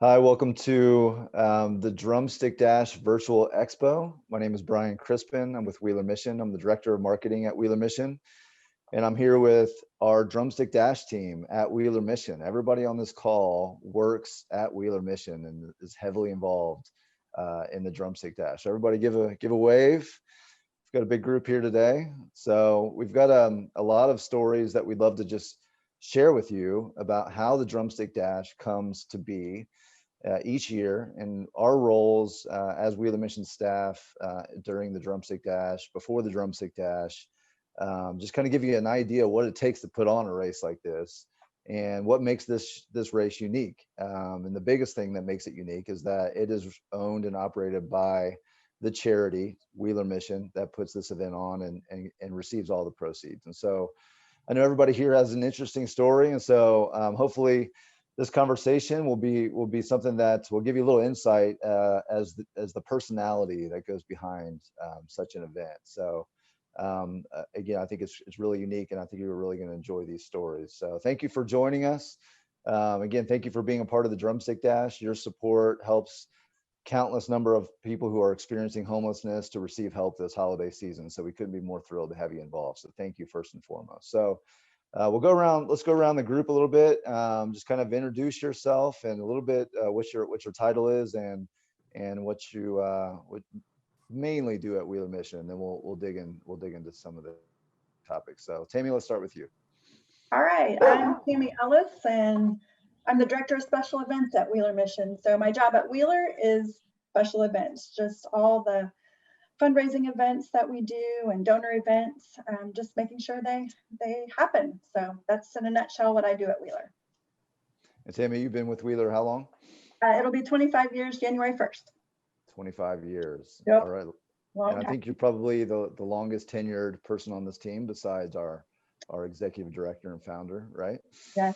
Hi, welcome to the Drumstick Dash Virtual Expo. My name is Brian Crispin. I'm with Wheeler Mission. I'm the Director of Marketing at Wheeler Mission. And I'm here with our Drumstick Dash team at Wheeler Mission. Everybody on this call works at Wheeler Mission and is heavily involved in the Drumstick Dash. Everybody give a wave. We've got a big group here today. So we've got a lot of stories that we'd love to just share with you about how the Drumstick Dash comes to be each year, and our roles as Wheeler Mission staff during the Drumstick Dash, before the Drumstick Dash, just kind of give you an idea what it takes to put on a race like this and what makes this race unique. And the biggest thing that makes it unique is that it is owned and operated by the charity Wheeler Mission that puts this event on and receives all the proceeds. And so I know everybody here has an interesting story, and so hopefully this conversation will be something that will give you a little insight as the personality that goes behind such an event. So again, I think it's really unique, and I think you're really going to enjoy these stories. So thank you for joining us. Again, thank you for being a part of the Drumstick Dash. Your support helps countless number of people who are experiencing homelessness to receive help this holiday season. So we couldn't be more thrilled to have you involved. So thank you first and foremost. So let's go around the group a little bit. Just kind of introduce yourself and a little bit what your title is and what you would mainly do at Wheeler Mission. And then we'll dig into some of the topics. So Tammy, let's start with you. All right, I'm Tammy Ellis, and I'm the Director of Special Events at Wheeler Mission. So my job at Wheeler is special events, just all the fundraising events that we do and donor events, just making sure they happen. So that's in a nutshell what I do at Wheeler. And Tammy, you've been with Wheeler how long? It'll be 25 years, January 1st. 25 years. Yep. All right. Long and I think you're probably the longest tenured person on this team besides our executive director and founder, right? Yes,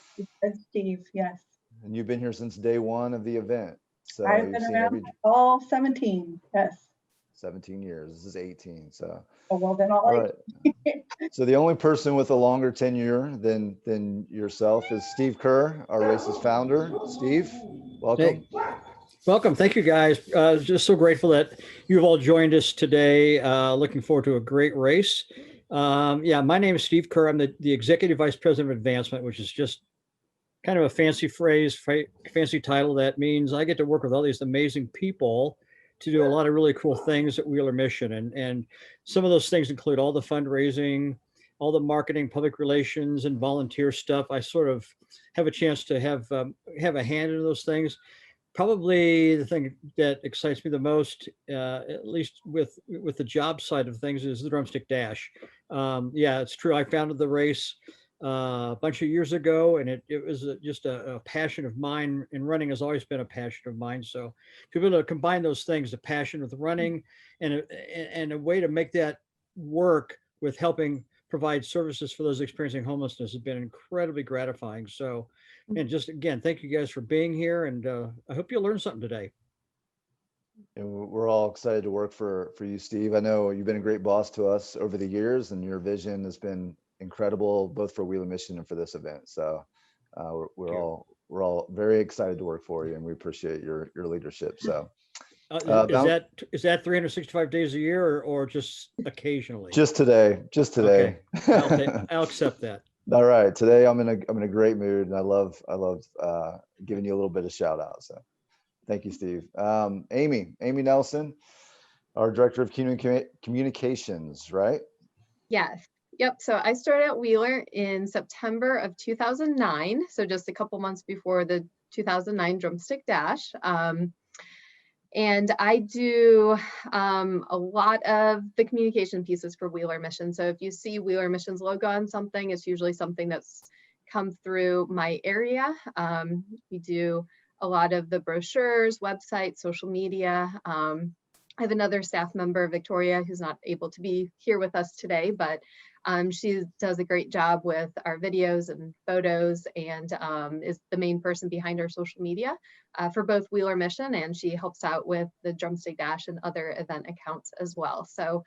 Steve, yes. And you've been here since day one of the event. So I've been around all 17, yes. 17 years. This is 18. So. Oh, well, then all right. So the only person with a longer tenure than yourself is Steve Kerr, our race's founder. Steve, welcome. Hey. Welcome. Thank you, guys. Just so grateful that you've all joined us today. Looking forward to a great race. Yeah, my name is Steve Kerr. I'm the Executive Vice President of Advancement, which is just kind of a fancy phrase, fancy title that means I get to work with all these amazing people to do a lot of really cool things at Wheeler Mission. And some of those things include all the fundraising, all the marketing, public relations, and volunteer stuff. I sort of have a chance to have a hand in those things. Probably the thing that excites me the most, at least with the job side of things, is the Drumstick Dash. Yeah, it's true. I founded the race a bunch of years ago, and it was just a passion of mine, and running has always been a passion of mine. So to be able to combine those things, the passion with running and a way to make that work with helping provide services for those experiencing homelessness has been incredibly gratifying. So, and just again, thank you guys for being here, and I hope you learned something today. And we're all excited to work for you, Steve. I know you've been a great boss to us over the years, and your vision has been incredible both for Wheeler Mission and for this event. So we're all very excited to work for you, and we appreciate your leadership. So is that 365 days a year or just occasionally? Just today. Okay. I'll accept that. All right, today I'm in a great mood, and I love giving you a little bit of shout out. So thank you, Steve. Amy Nelson, our Director of Communications, right? Yes. Yep. So I started at Wheeler in September of 2009. So just a couple months before the 2009 Drumstick Dash. And I do a lot of the communication pieces for Wheeler Mission. So if you see Wheeler Mission's logo on something, it's usually something that's come through my area. We do a lot of the brochures, websites, social media. I have another staff member, Victoria, who's not able to be here with us today, but she does a great job with our videos and photos, and is the main person behind our social media for both Wheeler Mission, and she helps out with the Drumstick Dash and other event accounts as well. So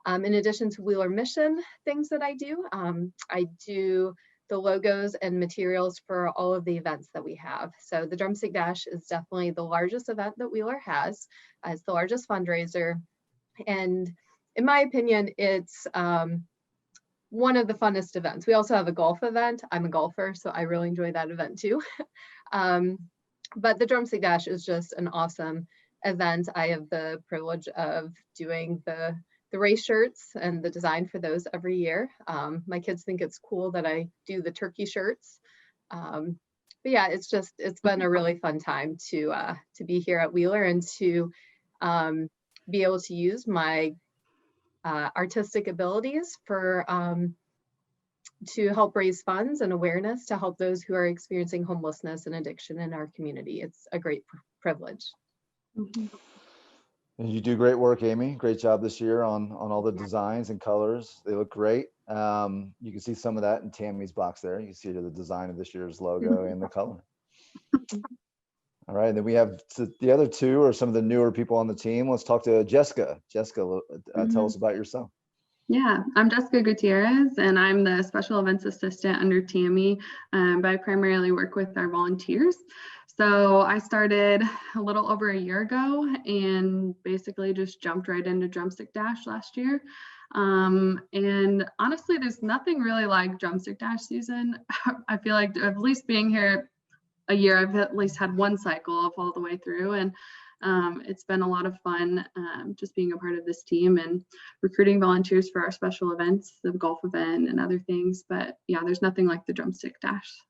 in addition to Wheeler Mission things that I do logos and materials for all of the events that we have. So the Drumstick Dash is definitely the largest event that Wheeler has. It's the largest fundraiser. And in my opinion, it's one of the funnest events. We also have a golf event. I'm a golfer, so I really enjoy that event too. But the Drumstick Dash is just an awesome event. I have the privilege of doing the race shirts and the design for those every year. My kids think it's cool that I do the turkey shirts. But yeah, it's been a really fun time to be here at Wheeler and to be able to use my artistic abilities for to help raise funds and awareness to help those who are experiencing homelessness and addiction in our community. It's a great privilege. Mhm. And you do great work, Amy. Great job this year on all the designs and colors. They look great. You can see some of that in Tammy's box there. You can see the design of this year's logo and the color. All right, and then we have the other two are some of the newer people on the team. Let's talk to Jessica. Jessica, tell us about yourself. Yeah, I'm Jessica Gutierrez, and I'm the special events assistant under Tammy, but I primarily work with our volunteers. So I started a little over a year ago and basically just jumped right into Drumstick Dash last year. And honestly, there's nothing really like Drumstick Dash season. I feel like at least being here a year, I've at least had one cycle of all the way through, and it's been a lot of fun just being a part of this team and recruiting volunteers for our special events, the golf event and other things. But yeah, there's nothing like the Drumstick Dash.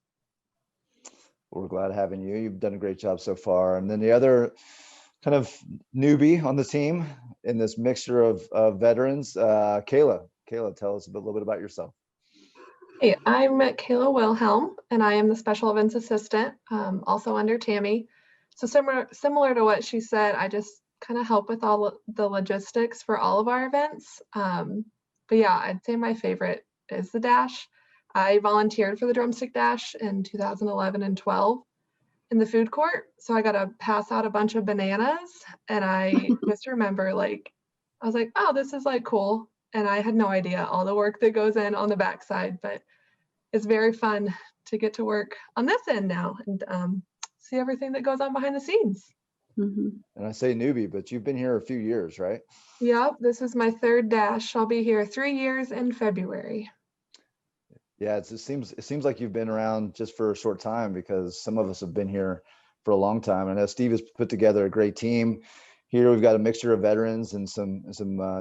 We're glad having you. You've done a great job so far. And then the other kind of newbie on the team in this mixture of veterans, Kayla. Kayla, tell us a little bit about yourself. Hey, I'm Kayla Wilhelm, and I am the special events assistant, also under Tammy. So similar to what she said, I just kind of help with all the logistics for all of our events. But yeah, I'd say my favorite is the Dash. I volunteered for the Drumstick Dash in 2011 and 12 in the food court. So I got to pass out a bunch of bananas, and I just remember I was like, oh, this is like cool. And I had no idea all the work that goes in on the backside, but it's very fun to get to work on this end now and see everything that goes on behind the scenes. Mm-hmm. And I say newbie, but you've been here a few years, right? Yep, this is my third Dash. I'll be here 3 years in February. Yeah, it seems like you've been around just for a short time, because some of us have been here for a long time. And as Steve has put together a great team. Here we've got a mixture of veterans and some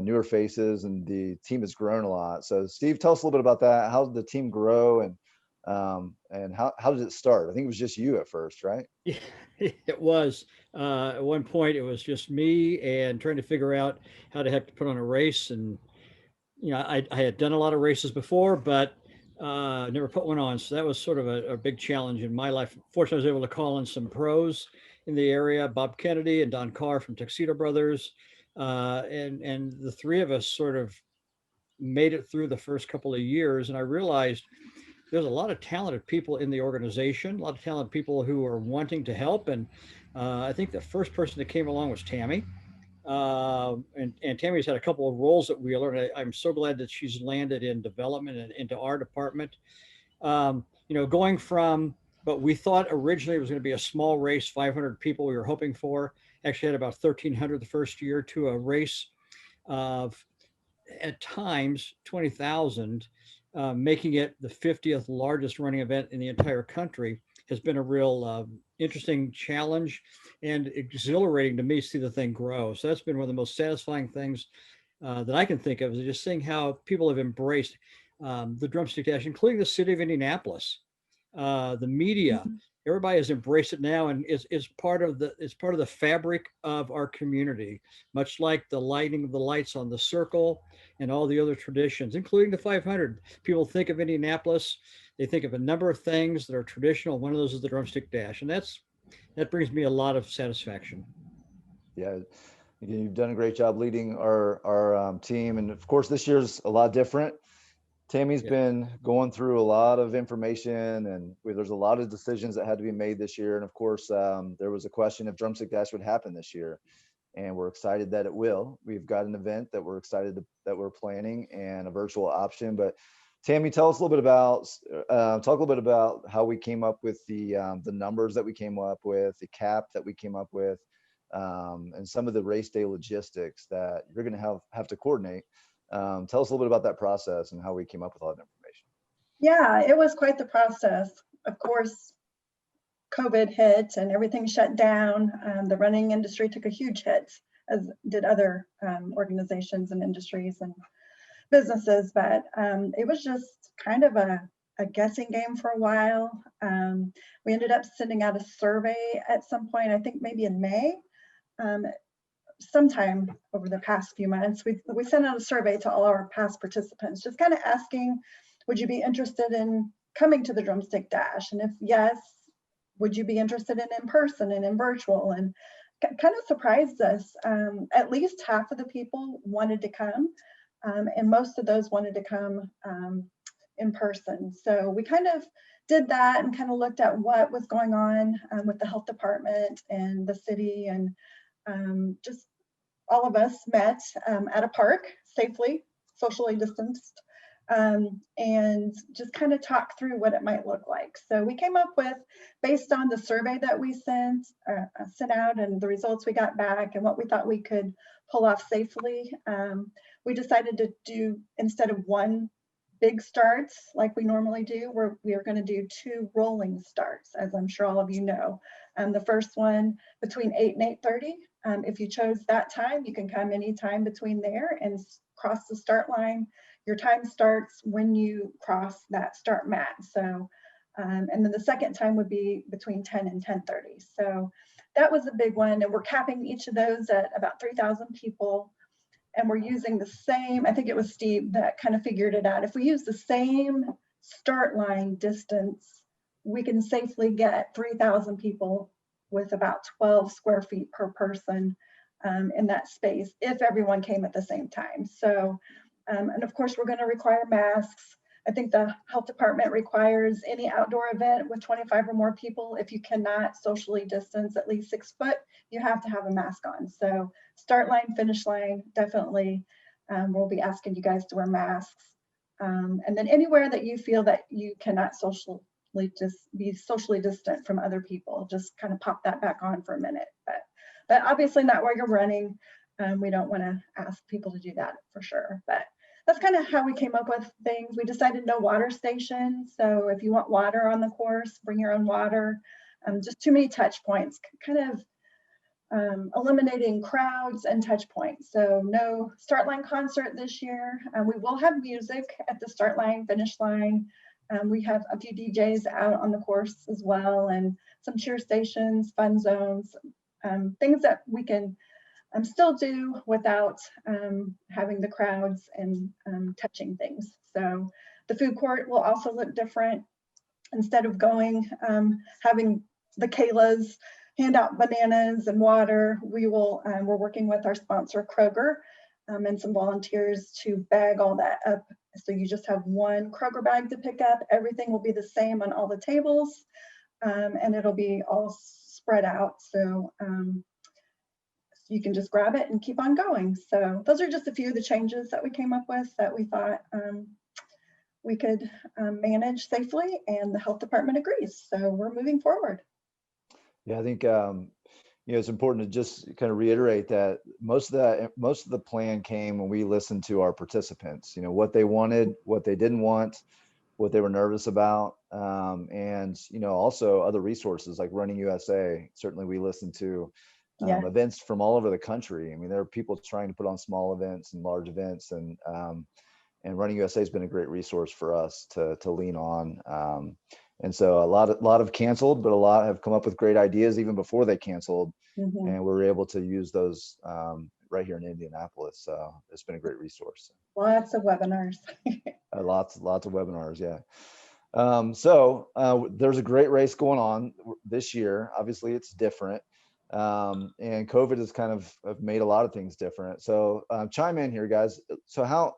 newer faces, and the team has grown a lot. So Steve, tell us a little bit about that. How did the team grow, and how did it start? I think it was just you at first, right? Yeah, it was. At one point, it was just me and trying to figure out how to have to put on a race. And I had done a lot of races before, but never put one on. So that was sort of a big challenge in my life. Fortunately, I was able to call in some pros in the area, Bob Kennedy and Don Carr from Tuxedo Brothers. And the three of us sort of made it through the first couple of years. And I realized there's a lot of talented people in the organization, a lot of talented people who are wanting to help. And I think the first person that came along was Tammy. And Tammy's had a couple of roles at Wheeler, and I'm so glad that she's landed in development and into our department. Going from, but we thought originally it was going to be a small race, 500 people we were hoping for. Actually had about 1,300 the first year, to a race of, at times, 20,000, making it the 50th largest running event in the entire country. Has been a real interesting challenge and exhilarating to me to see the thing grow. So that's been one of the most satisfying things that I can think of, is just seeing how people have embraced the Drumstick Dash, including the city of Indianapolis, the media. Mm-hmm. Everybody has embraced it now, and it's part of the fabric of our community, much like the lighting of the lights on the circle and all the other traditions, including the 500. People think of Indianapolis, they think of a number of things that are traditional. One of those is the Drumstick Dash, and that brings me a lot of satisfaction. Yeah, again, you've done a great job leading our team, and of course this year's a lot different. Tammy's been going through a lot of information, and there's a lot of decisions that had to be made this year. And of course, there was a question if Drumstick Dash would happen this year, and we're excited that it will. We've got an event that we're excited that we're planning, and a virtual option. But Tammy, tell us a little bit about, talk a little bit about how we came up with the numbers that we came up with, the cap that we came up with, and some of the race day logistics that you're going to have to coordinate. Tell us a little bit about that process and how we came up with all that information. Yeah, it was quite the process. Of course, COVID hit and everything shut down. The running industry took a huge hit, as did other organizations and industries and businesses, but it was just kind of a guessing game for a while. We ended up sending out a survey at some point, I think maybe in May, sometime over the past few months. We sent out a survey to all our past participants, just kind of asking, would you be interested in coming to the Drumstick Dash? And if yes, would you be interested in person and in virtual? And kind of surprised us. At least half of the people wanted to come. And most of those wanted to come in person. So we kind of did that and kind of looked at what was going on with the health department and the city, and just all of us met at a park safely, socially distanced, and just kind of talk through what it might look like. So we came up with, based on the survey that we sent out and the results we got back and what we thought we could pull off safely, we decided to do, instead of one big starts like we normally do, we are going to do 2 rolling starts, as I'm sure all of you know. The first one between 8 and 8:30. If you chose that time, you can come anytime between there and cross the start line. Your time starts when you cross that start mat. So, and then the second time would be between 10 and 10:30. So that was a big one. And we're capping each of those at about 3,000 people. And we're using the same, I think it was Steve that kind of figured it out. If we use the same start line distance, we can safely get 3,000 people with about 12 square feet per person in that space, if everyone came at the same time. So, and of course, we're going to require masks. I think the health department requires any outdoor event with 25 or more people, if you cannot socially distance at least 6 foot, you have to have a mask on. So start line, finish line, definitely we'll be asking you guys to wear masks. And then anywhere that you feel that you cannot be socially distant from other people, just kind of pop that back on for a minute. But obviously not where you're running. We don't want to ask people to do that for sure. But that's kind of how we came up with things. We decided no water stations. So if you want water on the course, bring your own water. Just too many touch points, kind of eliminating crowds and touch points. So no start line concert this year. We will have music at the start line, finish line. We have a few DJs out on the course as well, and some cheer stations, fun zones, things that we can still do without having the crowds and touching things. So the food court will also look different. Instead of going, having the Kaylas hand out bananas and water, we're working with our sponsor Kroger and some volunteers to bag all that up. So you just have one Kroger bag to pick up. Everything will be the same on all the tables, and it'll be all spread out. So you can just grab it and keep on going. So those are just a few of the changes that we came up with that we thought we could manage safely, and the health department agrees. So we're moving forward. Yeah, I think it's important to just kind of reiterate that most of the plan came when we listened to our participants. What they wanted, what they didn't want, what they were nervous about, and also other resources like Running USA. Certainly, we listened to events from all over the country. I mean, there are people trying to put on small events and large events, and Running USA has been a great resource for us to lean on. And so a lot have canceled, but a lot have come up with great ideas even before they canceled, and we were able to use those right here in Indianapolis. So it's been a great resource. Lots of webinars. Lots of webinars, yeah. So there's a great race going on this year. Obviously, it's different. And COVID has kind of made a lot of things different. So chime in here, guys. So how,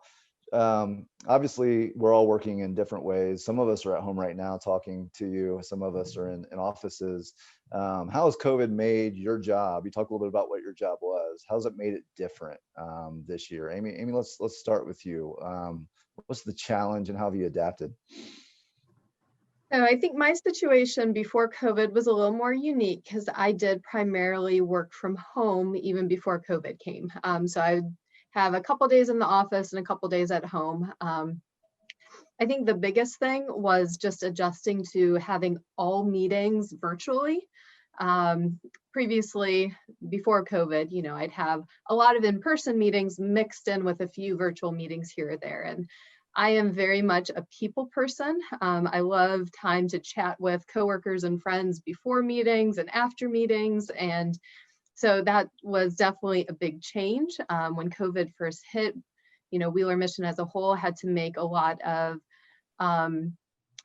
obviously we're all working in different ways. Some of us are at home right now talking to you. Some of us are in offices. How has COVID made your job? You talk a little bit about what your job was. How's it made it different this year? Amy, let's start with you. what's the challenge and how have you adapted? So I think my situation before COVID was a little more unique because I did primarily work from home even before COVID came. So I would have a couple days in the office and a couple days at home. I think the biggest thing was just adjusting to having all meetings virtually. Previously, before COVID, you know, I'd have a lot of in-person meetings mixed in with a few virtual meetings here or there. And I am very much a people person. I love time to chat with coworkers and friends before meetings and after meetings. And so that was definitely a big change. When COVID first hit, you know, Wheeler Mission as a whole had to make a lot of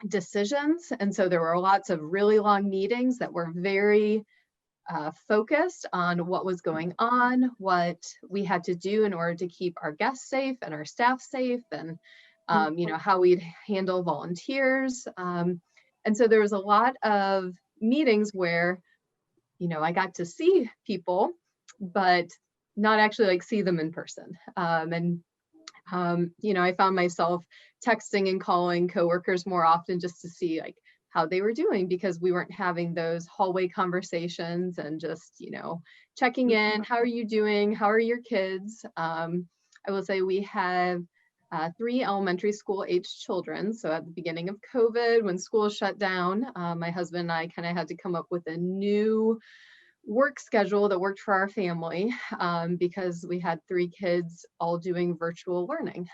decisions. And so there were lots of really long meetings that were very focused on what was going on, what we had to do in order to keep our guests safe and our staff safe, and you know, how we'd handle volunteers. And so there was a lot of meetings where, you know, I got to see people, but not actually like see them in person. You know, I found myself texting and calling coworkers more often just to see like how they were doing, because we weren't having those hallway conversations and just, you know, checking in. How are you doing? How are your kids? I will say we have 3 elementary school aged children. So at the beginning of COVID, when school shut down, my husband and I kind of had to come up with a new work schedule that worked for our family, because we had 3 kids all doing virtual learning.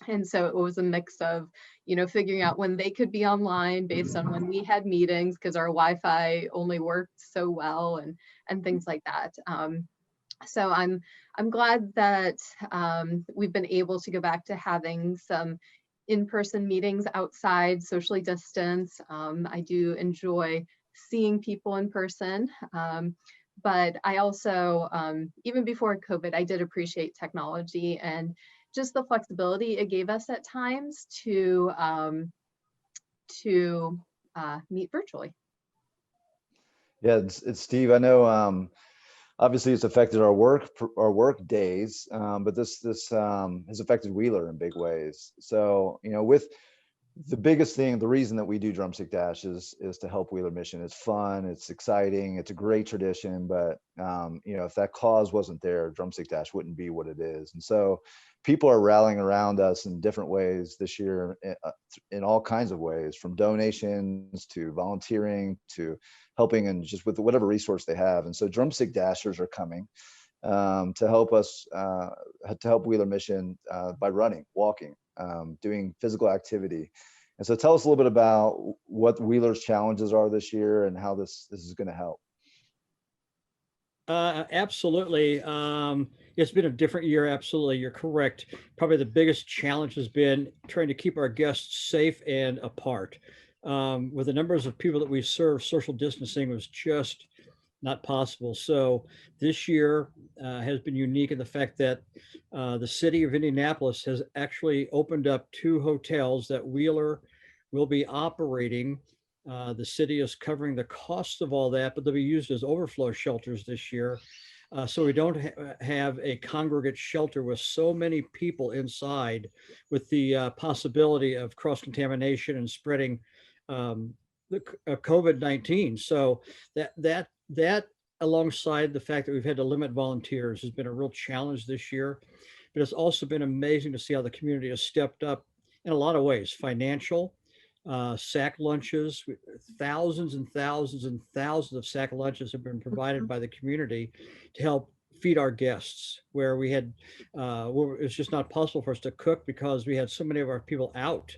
And so it was a mix of, you know, figuring out when they could be online based on when we had meetings, because our Wi-Fi only worked so well, and things like that. So I'm glad that we've been able to go back to having some in-person meetings outside, socially distanced. I do enjoy seeing people in person. But I also, even before COVID, I did appreciate technology and just the flexibility it gave us at times to meet virtually. Yeah, it's Steve. I know obviously it's affected our work days, but this has affected Wheeler in big ways. So, you know, with the biggest thing, the reason that we do Drumstick Dash is to help Wheeler Mission. It's fun, it's exciting, it's a great tradition, but you know, if that cause wasn't there, Drumstick Dash wouldn't be what it is. And so people are rallying around us in different ways this year, in all kinds of ways, from donations to volunteering to helping, and just with whatever resource they have. And so Drumstick Dashers are coming to help us, to help Wheeler Mission by running, walking, doing physical activity. And so tell us a little bit about what Wheeler's challenges are this year and how this is going to help. Absolutely. It's been a different year. Absolutely. You're correct. Probably the biggest challenge has been trying to keep our guests safe and apart. With the numbers of people that we serve, social distancing was just not possible. So this year has been unique in the fact that the city of Indianapolis has actually opened up 2 hotels that Wheeler will be operating. The city is covering the cost of all that, but they'll be used as overflow shelters this year. So we don't have a congregate shelter with so many people inside, with the possibility of cross-contamination and spreading the COVID-19. So that alongside the fact that we've had to limit volunteers has been a real challenge this year. But it's also been amazing to see how the community has stepped up in a lot of ways. Financial, sack lunches, thousands and thousands and thousands of sack lunches have been provided by the community to help feed our guests, where we had, it's just not possible for us to cook because we had so many of our people out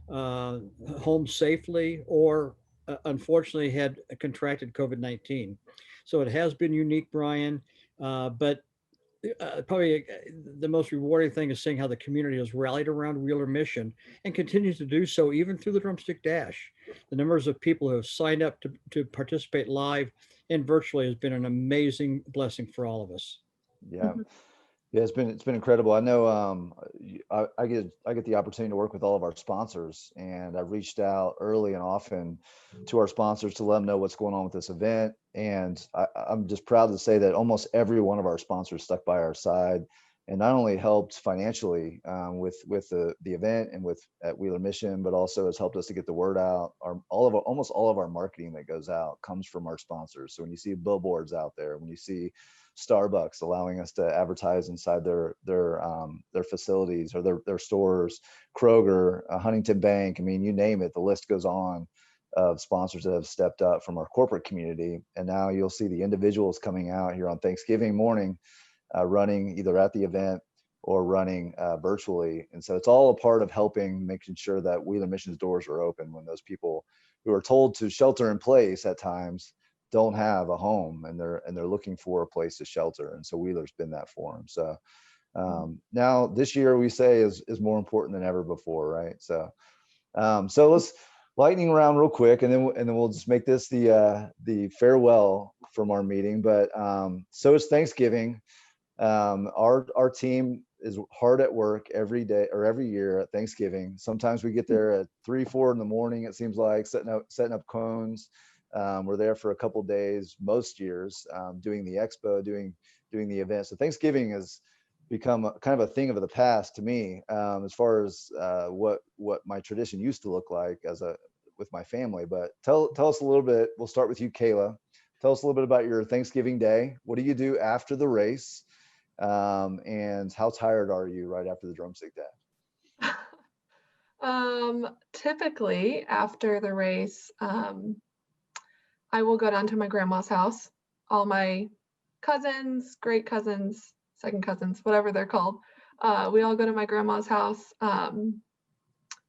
home safely, or unfortunately had contracted COVID-19. So it has been unique, Brian, but probably the most rewarding thing is seeing how the community has rallied around Wheeler Mission and continues to do so even through the Drumstick Dash. The numbers of people who have signed up to participate live and virtually has been an amazing blessing for all of us. Yeah. Yeah, it's been incredible. I know I get the opportunity to work with all of our sponsors, and I've reached out early and often to our sponsors to let them know what's going on with this event. And I'm just proud to say that almost every one of our sponsors stuck by our side and not only helped financially with the event and with at Wheeler Mission, but also has helped us to get the word out. Almost all of our marketing that goes out comes from our sponsors. So when you see billboards out there, when you see Starbucks allowing us to advertise inside their facilities or their stores, Kroger, Huntington Bank, I mean, you name it, the list goes on of sponsors that have stepped up from our corporate community. And now you'll see the individuals coming out here on Thanksgiving morning, running either at the event or running virtually. And so it's all a part of helping making sure that Wheeler Mission's doors are open when those people who are told to shelter in place at times don't have a home, and they're looking for a place to shelter. And so Wheeler's been that for them. So now this year we say is more important than ever before, right? So let's lightning round real quick, and then we'll just make this the farewell from our meeting. But so it's Thanksgiving. Our team is hard at work every day or every year at Thanksgiving. Sometimes we get there at 3-4 in the morning, it seems like, setting up cones. We're there for a couple days most years, doing the expo, doing the event. So Thanksgiving has become kind of a thing of the past to me, as far as what my tradition used to look like with my family. But tell us a little bit. We'll start with you, Kayla. Tell us a little bit about your Thanksgiving day. What do you do after the race? And how tired are you right after the Drumstick Dash? Typically after the race, I will go down to my grandma's house. All my cousins, great cousins, second cousins, whatever they're called. We all go to my grandma's house.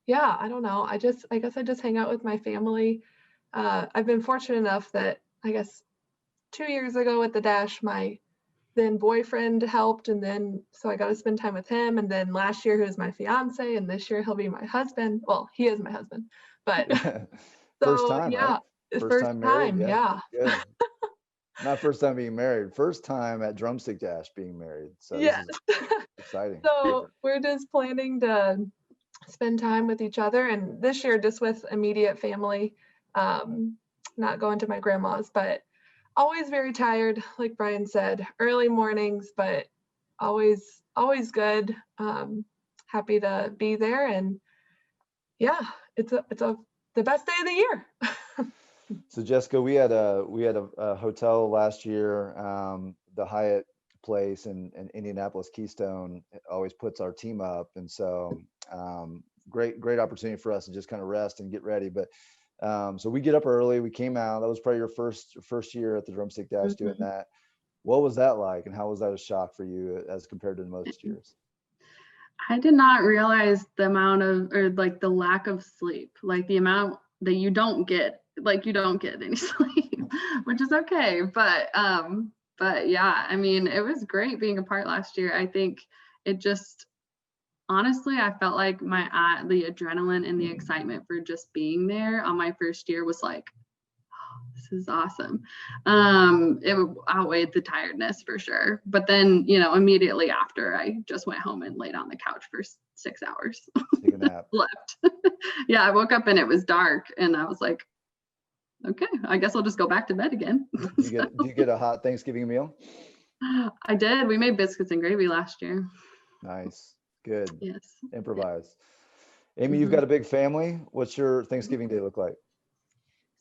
Yeah, I don't know. I guess I just hang out with my family. I've been fortunate enough that I guess 2 years ago at the Dash, my then boyfriend helped, and then so I got to spend time with him. And then last year he was my fiance, and this year he'll be my husband. Well, he is my husband, but First so time, yeah, right? first time married, time, yeah. Good. Not first time being married, first time at Drumstick Dash being married. So Yes. This is exciting. So we're just planning to spend time with each other, and this year just with immediate family, not going to my grandma's, but always very tired, like Brian said, early mornings, but always good. Happy to be there, and yeah, it's the best day of the year. So Jessica, we had a hotel last year, the Hyatt place in Indianapolis, Keystone, always puts our team up, and so great opportunity for us to just kind of rest and get ready. But so we get up early. We came out. That was probably your first year at the Drumstick Dash doing that. What was that like, and how was that a shock for you as compared to most years? I did not realize the amount of, or like the lack of sleep, like the amount that you don't get any sleep, which is okay. But yeah, I mean, it was great being a part last year. I think it just, honestly, I felt like the adrenaline and the excitement for just being there on my first year was like, oh, this is awesome. It outweighed the tiredness for sure. But then, immediately after, I just went home and laid on the couch for 6 hours. Take a nap. Slept. Yeah, I woke up and it was dark, and I was like, okay, I guess I'll just go back to bed again. Do you get a hot Thanksgiving meal? I did. We made biscuits and gravy last year. Nice. Good. Yes. Improvise. Amy, you've got a big family. What's your Thanksgiving day look like?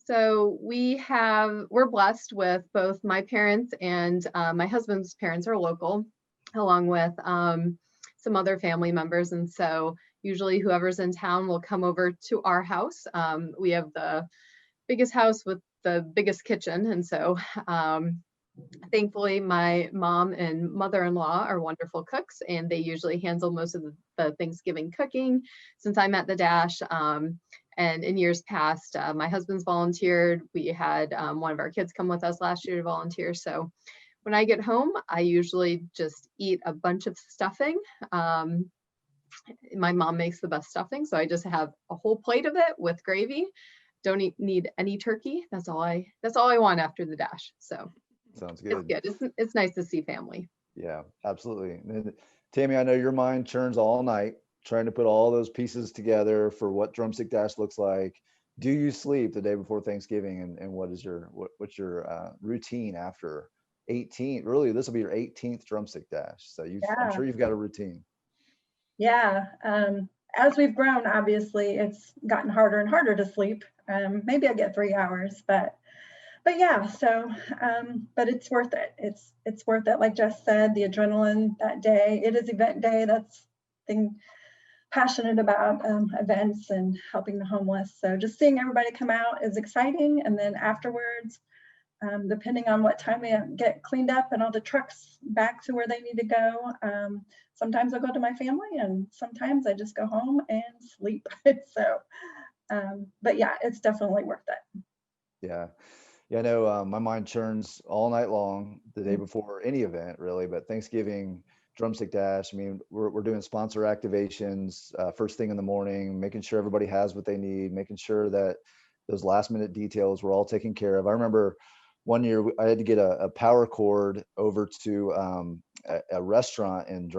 So we're blessed with both my parents and my husband's parents are local, along with some other family members. And so usually whoever's in town will come over to our house. We have the biggest house with the biggest kitchen. And so thankfully my mom and mother-in-law are wonderful cooks, and they usually handle most of the Thanksgiving cooking since I'm at the Dash. And in years past, my husband's volunteered. We had one of our kids come with us last year to volunteer. So when I get home, I usually just eat a bunch of stuffing. My mom makes the best stuffing, so I just have a whole plate of it with gravy. Don't need any turkey. That's all I want after the Dash. So sounds good. It's good. It's nice to see family. Yeah, absolutely. And Tammy, I know your mind churns all night trying to put all those pieces together for what Drumstick Dash looks like. Do you sleep the day before Thanksgiving, and what's your routine after 18th. Really, this will be your 18th Drumstick Dash. So I'm Yeah. sure you've got a routine. Yeah. As we've grown, obviously, it's gotten harder and harder to sleep. Maybe I get 3 hours, but yeah. So, but it's worth it. It's worth it. Like Jess said, the adrenaline that day. It is event day. That's thing passionate about events and helping the homeless. So just seeing everybody come out is exciting. And then afterwards, depending on what time we get cleaned up and all the trucks back to where they need to go. Sometimes I'll go to my family and sometimes I just go home and sleep. So, but yeah, it's definitely worth it. Yeah. Yeah, I know my mind churns all night long the day before any event really, but Thanksgiving, Drumstick Dash, I mean, we're doing sponsor activations first thing in the morning, making sure everybody has what they need, making sure that those last minute details were all taken care of. I remember one year I had to get a power cord over to a restaurant in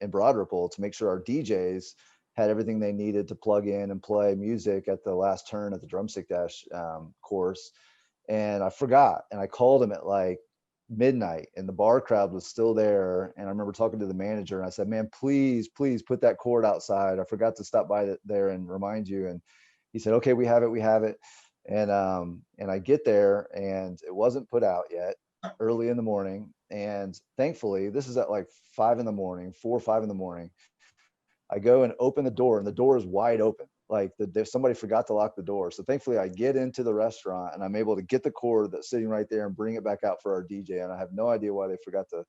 Broad Ripple to make sure our DJs had everything they needed to plug in and play music at the last turn at the Drumstick Dash course. And I forgot, and I called him at like midnight and the bar crowd was still there. And I remember talking to the manager and I said, man, please put that cord outside. I forgot to stop by there and remind you. And he said, okay, we have it. And I get there and it wasn't put out yet, early in the morning. And thankfully, this is at like 4 or 5 in the morning. I go and open the door and the door is wide open. Like somebody forgot to lock the door. So thankfully I get into the restaurant and I'm able to get the cord that's sitting right there and bring it back out for our DJ. And I have no idea why they forgot to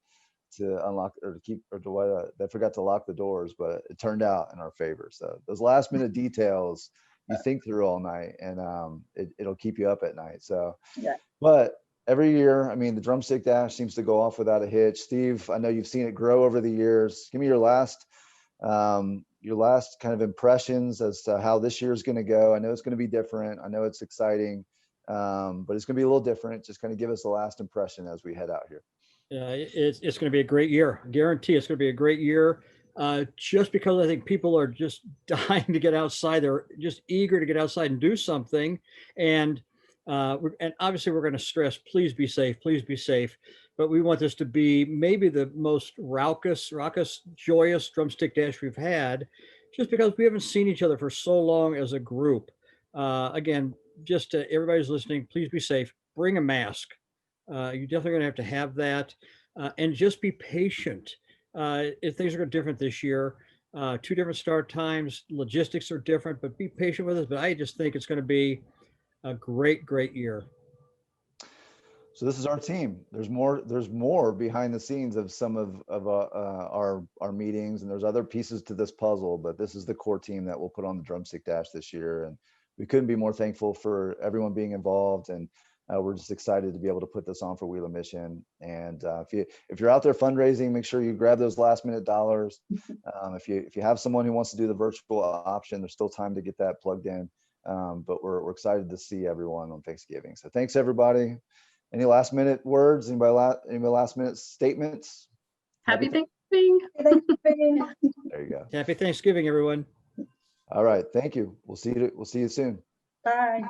unlock or to keep, or to why they forgot to lock the doors, but it turned out in our favor. So those last minute details you think through all night and it'll keep you up at night. So, Yeah. But every year, I mean, the Drumstick Dash seems to go off without a hitch. Steve, I know you've seen it grow over the years. Give me your last kind of impressions as to how this year is going to go. I know it's going to be different. I know it's exciting, but it's going to be a little different. Just kind of give us the last impression as we head out here. Yeah, it's going to be a great year. Guarantee it's going to be a great year. Just because I think people are just dying to get outside. They're just eager to get outside and do something. And obviously we're going to stress, please be safe, but we want this to be maybe the most raucous, joyous Drumstick Dash we've had, just because we haven't seen each other for so long as a group. Again, just everybody's listening, please be safe, bring a mask. You're definitely going to have that, and just be patient. If things are different this year, 2 different start times, logistics are different, but be patient with us. But I just think it's going to be a great year. So this is our team. There's more behind the scenes of some of our meetings, and there's other pieces to this puzzle, but this is the core team that will put on the Drumstick Dash this year. And we couldn't be more thankful for everyone being involved. And we're just excited to be able to put this on for Wheeler Mission. And if you're out there fundraising, make sure you grab those last minute dollars. If you have someone who wants to do the virtual option, there's still time to get that plugged in. But we're excited to see everyone on Thanksgiving. So thanks everybody. Any last minute words? Anybody last minute statements? Happy Thanksgiving. There you go. Happy Thanksgiving, everyone. All right. Thank you. We'll see you soon. Bye.